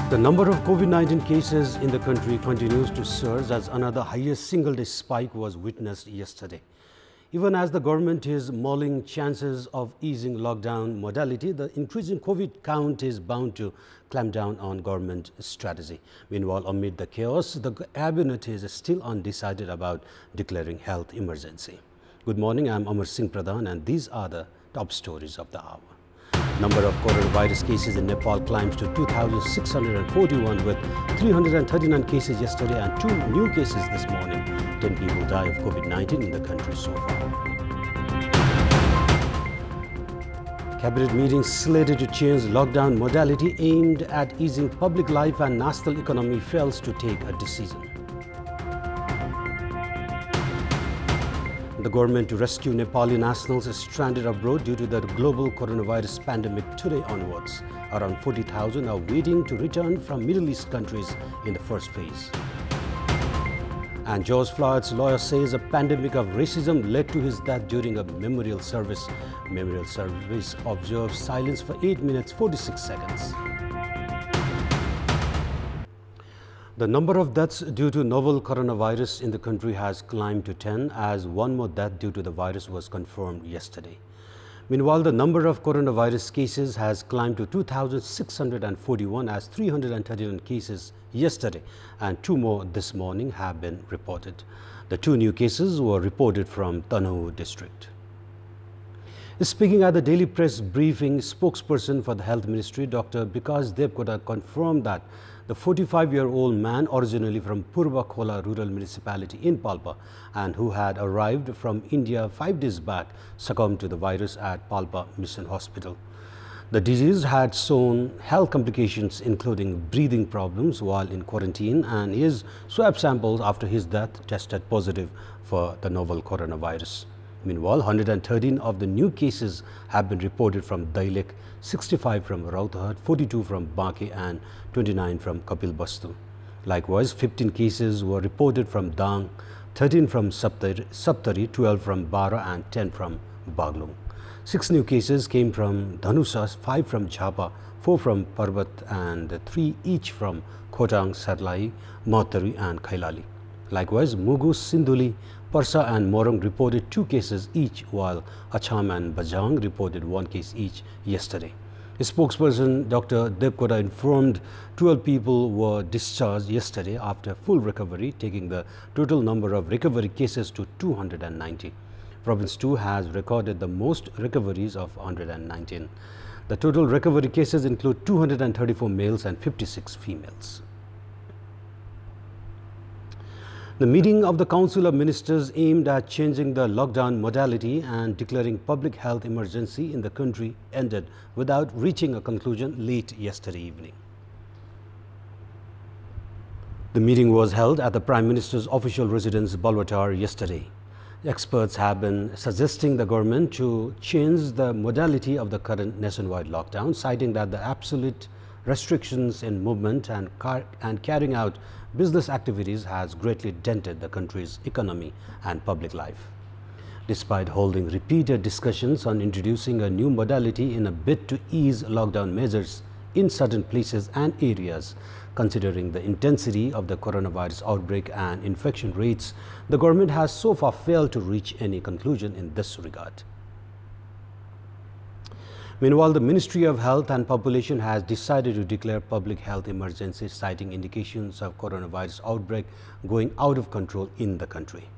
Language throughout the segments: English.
The number of COVID-19 cases in the country continues to surge as another highest single-day spike was witnessed yesterday. Even as the government is mulling chances of easing lockdown modality, the increasing COVID count is bound to clamp down on government strategy. Meanwhile, amid the chaos, the cabinet is still undecided about declaring health emergency. Good morning, I'm Amar Singh Pradhan and these are the top stories of the hour. Number of coronavirus cases in Nepal climbs to 2,641 with 339 cases yesterday and 2 new cases this morning. 10 people die of COVID-19 in the country so far. Cabinet meeting slated to change lockdown modality aimed at easing public life and national economy fails to take a decision. The government to rescue Nepali nationals stranded abroad due to the global coronavirus pandemic today onwards. Around 40,000 are waiting to return from Middle East countries in the first phase. And George Floyd's lawyer says a pandemic of racism led to his death during a memorial service. Memorial service observed silence for 8 minutes 46 seconds. The number of deaths due to novel coronavirus in the country has climbed to 10 as one more death due to the virus was confirmed yesterday. Meanwhile, the number of coronavirus cases has climbed to 2,641 as 339 cases yesterday and 2 more this morning have been reported. The 2 new cases were reported from Tanoh district. Speaking at the daily press briefing, spokesperson for the Health Ministry, Dr. Vikas Devkoda, confirmed that the 45-year-old man originally from Purva Khola rural municipality in Palpa and who had arrived from India 5 days back succumbed to the virus at Palpa Mission Hospital. The disease had shown health complications including breathing problems while in quarantine, and his swab samples after his death tested positive for the novel coronavirus. Meanwhile, 113 of the new cases have been reported from Dailek, 65 from Rauthat, 42 from Banke and 29 from Kapilvastu. Likewise, 15 cases were reported from Dang, 13 from Saptari, 12 from Bara and 10 from Baglung. 6 new cases came from Dhanusas, 5 from Jhapa, 4 from Parbat and 3 each from Khotang, Sarlai, Mautari and Khailali. Likewise, Mugu, Sinduli, Parsa and Morong reported 2 cases each, while Acham and Bajang reported 1 case each yesterday. A spokesperson Dr. Devkoda informed 12 people were discharged yesterday after full recovery, taking the total number of recovery cases to 290. Province 2 has recorded the most recoveries of 119. The total recovery cases include 234 males and 56 females. The meeting of the Council of Ministers aimed at changing the lockdown modality and declaring public health emergency in the country ended without reaching a conclusion late yesterday evening. The meeting was held at the Prime Minister's official residence, Balwatar, yesterday. Experts have been suggesting the government to change the modality of the current nationwide lockdown, citing that the absolute restrictions in movement and carrying out business activities has greatly dented the country's economy and public life. Despite holding repeated discussions on introducing a new modality in a bid to ease lockdown measures in certain places and areas, considering the intensity of the coronavirus outbreak and infection rates, the government has so far failed to reach any conclusion in this regard. Meanwhile, the Ministry of Health and Population has decided to declare public health emergency, citing indications of coronavirus outbreak going out of control in the country.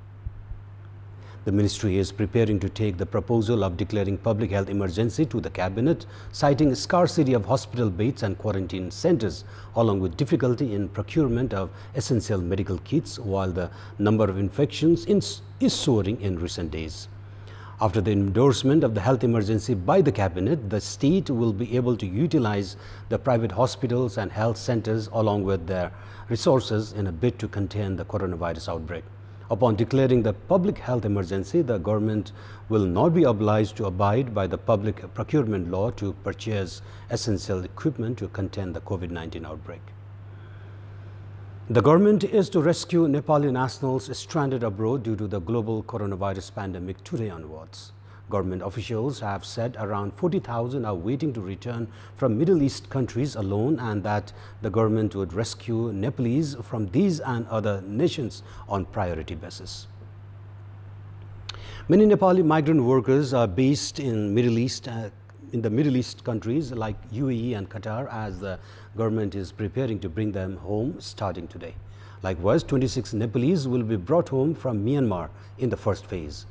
The ministry is preparing to take the proposal of declaring public health emergency to the cabinet, citing scarcity of hospital beds and quarantine centers, along with difficulty in procurement of essential medical kits, while the number of infections is soaring in recent days. After the endorsement of the health emergency by the cabinet, the state will be able to utilize the private hospitals and health centers along with their resources in a bid to contain the coronavirus outbreak. Upon declaring the public health emergency, the government will not be obliged to abide by the public procurement law to purchase essential equipment to contain the COVID-19 outbreak. The government is to rescue Nepali nationals stranded abroad due to the global coronavirus pandemic today onwards. Government officials have said around 40,000 are waiting to return from Middle East countries alone, and that the government would rescue Nepalese from these and other nations on priority basis. Many Nepali migrant workers are based in the Middle East countries like UAE and Qatar, as the government is preparing to bring them home starting today. Likewise, 26 Nepalese will be brought home from Myanmar in the first phase.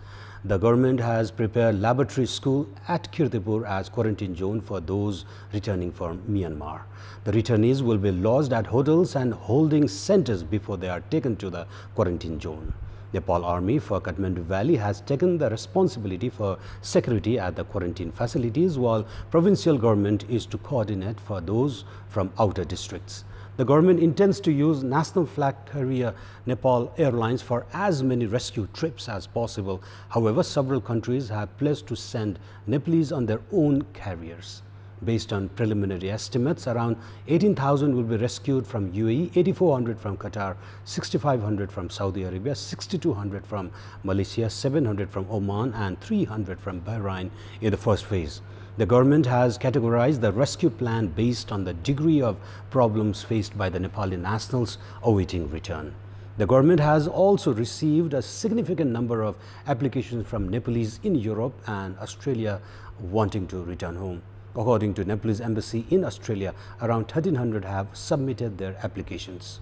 The government has prepared laboratory school at Kantipur as quarantine zone for those returning from Myanmar. The returnees will be lodged at hotels and holding centers before they are taken to the quarantine zone. Nepal Army for Kathmandu Valley has taken the responsibility for security at the quarantine facilities, while provincial government is to coordinate for those from outer districts. The government intends to use national flag carrier Nepal Airlines for as many rescue trips as possible. However, several countries have pledged to send Nepalese on their own carriers. Based on preliminary estimates, around 18,000 will be rescued from UAE, 8,400 from Qatar, 6,500 from Saudi Arabia, 6,200 from Malaysia, 700 from Oman and 300 from Bahrain in the first phase. The government has categorized the rescue plan based on the degree of problems faced by the Nepali nationals awaiting return. The government has also received a significant number of applications from Nepalese in Europe and Australia wanting to return home. According to Nepalese embassy in Australia, around 1,300 have submitted their applications.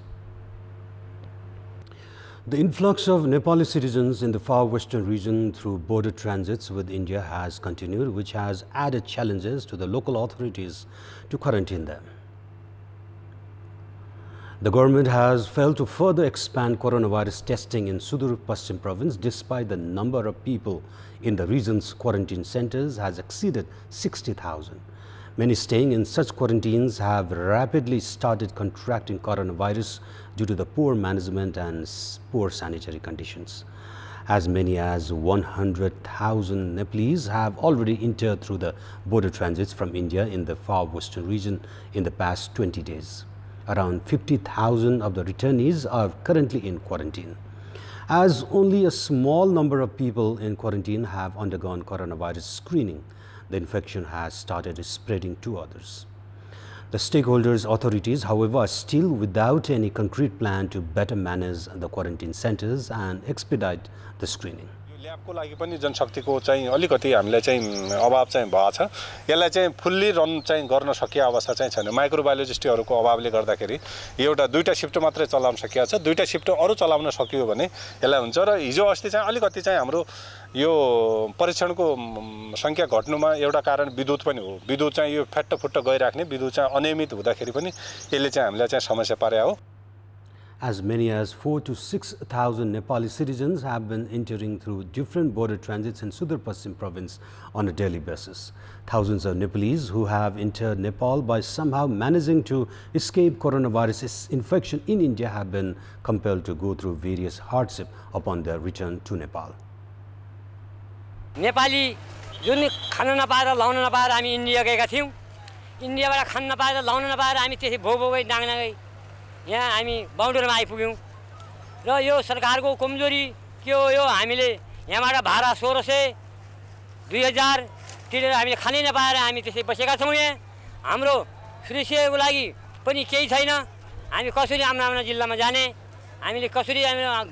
The influx of Nepali citizens in the far western region through border transits with India has continued, which has added challenges to the local authorities to quarantine them. The government has failed to further expand coronavirus testing in Sudur Paschim province, despite the number of people in the region's quarantine centers has exceeded 60,000. Many staying in such quarantines have rapidly started contracting coronavirus due to the poor management and poor sanitary conditions. As many as 100,000 Nepalese have already entered through the border transits from India in the far western region in the past 20 days. Around 50,000 of the returnees are currently in quarantine. As only a small number of people in quarantine have undergone coronavirus screening, the infection has started spreading to others. The stakeholders' authorities, however, are still without any concrete plan to better manage the quarantine centers and expedite the screening. ल्याबको लागि पनि जनशक्तिको चाहिँ अलिकति हामीले चाहिँ अभाव चाहिँ भएको छ। यसलाई चाहिँ फुल्ली रन चाहिँ गर्न सकिया अवस्था चाहिँ छैन। माइक्रोबायोलोजिस्टहरूको अभावले गर्दाखेरि एउटा दुईटा शिफ्ट मात्रै चलाउन सकिया छ। दुईटा शिफ्ट अरु चलाउन सकियो भने यसलाई हुन्छ र हिजो अस्ति चाहिँ अलिकति चाहिँ हाम्रो यो परीक्षणको संख्या घट्नुमा एउटा कारण विद्युत पनि हो। विद्युत चाहिँ यो फट्टफुट्ट गइराख्ने विद्युत चाहिँ अनियमित हुँदाखेरि पनि यसले चाहिँ हामीलाई चाहिँ समस्या पार्या हो। As many as 4,000 to 6,000 Nepali citizens have been entering through different border transits in Sudur Paschim province on a daily basis. Thousands of Nepalese who have entered Nepal by somehow managing to escape coronavirus infection in India have been compelled to go through various hardships upon their return to Nepal. Nepali जुन खान नपाएर लाउन नपाएर हामी India गएका थियौं। इन्डियाबाट खान नपाएर लाउन नपाएर हामी त्यसै भोगभोगै डाङडाङै यहाँ हामी बाउन्डरीमा आइपुग्यौं र यो सरकारको कमजोरी के हो? यो हामीले यहाँबाट भाडा 1600 2000 तिरेर हामीले खानै नपाएर हामी त्यसै बसेका छौं। यहाँ हाम्रो सुरक्षाको लागि पनि केही छैन। हामी कसरी आम्ना जिल्लामा जाने? हामीले कसरी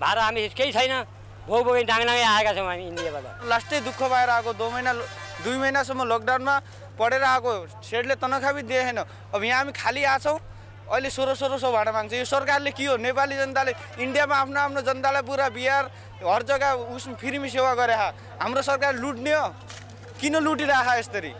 भाडा हामी केही छैन। भोगभोगै डाङडाङै आएका छौं हामी इन्डियाबाट। लास्टै दुःख भएर आएको 2 महिनासम्म लकडाउनमा पढेर आएको सेडले तनखा पनि दिएन। अब यहाँ हामी खाली आछौं। अहिले 1600 भाडा माग्छ। यो सरकारले के हो? नेपाली जनताले इन्डियामा आफ्नो जनतालाई पुरा बिहार हर जग्गा फ्रीमा सेवा गरे। हाम्रो सरकार लुट्ने हो। किन लुटिराखा यसरी?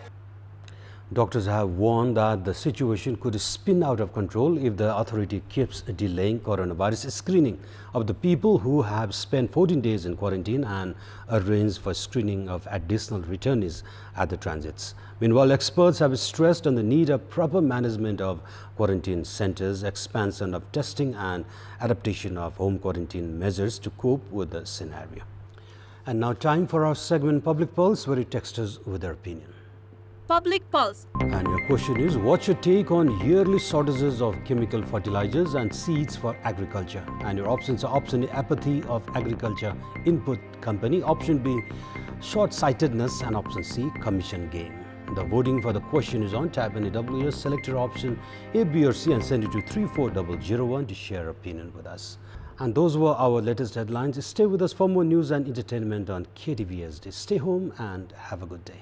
Doctors have warned that the situation could spin out of control if the authority keeps delaying coronavirus screening of the people who have spent 14 days in quarantine and arranged for screening of additional returnees at the transits. Meanwhile, experts have stressed on the need of proper management of quarantine centers, expansion of testing and adaptation of home quarantine measures to cope with the scenario. And now time for our segment Public Pulse, where you text us with their opinion. Public Pulse. And your question is, what's your take on yearly shortages of chemical fertilizers and seeds for agriculture? And your options are: option A, apathy of agriculture input company; option B, short-sightedness, and option C, commission game. The voting for the question is on. Type in AWS, select your option A, B or C and send it to 34001 to share your opinion with us. And those were our latest headlines. Stay with us for more news and entertainment on KTVSD. Stay home and have a good day.